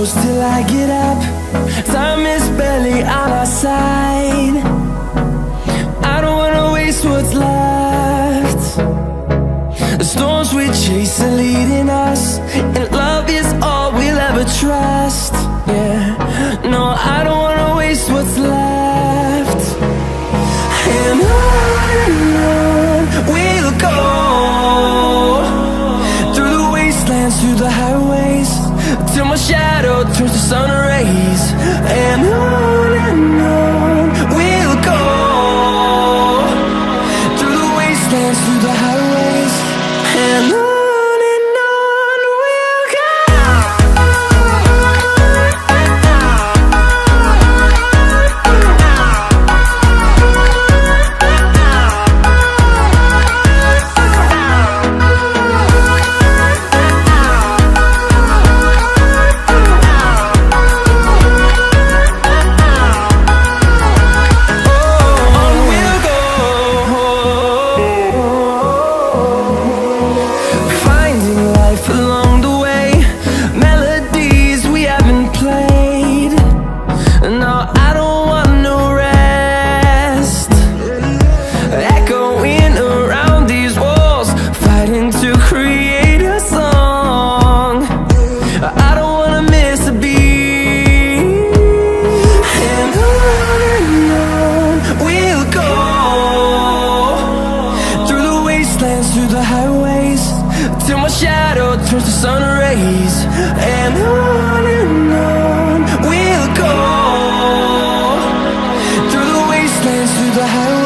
close till I get up. Time is barely on our side. I don't wanna waste what's left. The storms we chase are leading us, and love is all we'll ever trust. Yeah, no, I don't wanna waste what's left. And on we'll go, through the wastelands, through the highways, till my shadow turns to sun rays. And on we'll go, through the wastelands, through the highways, and on we'll go. Through the highways, till my shadow turns to sun rays. And on we'll go, through the wastelands, through the highways.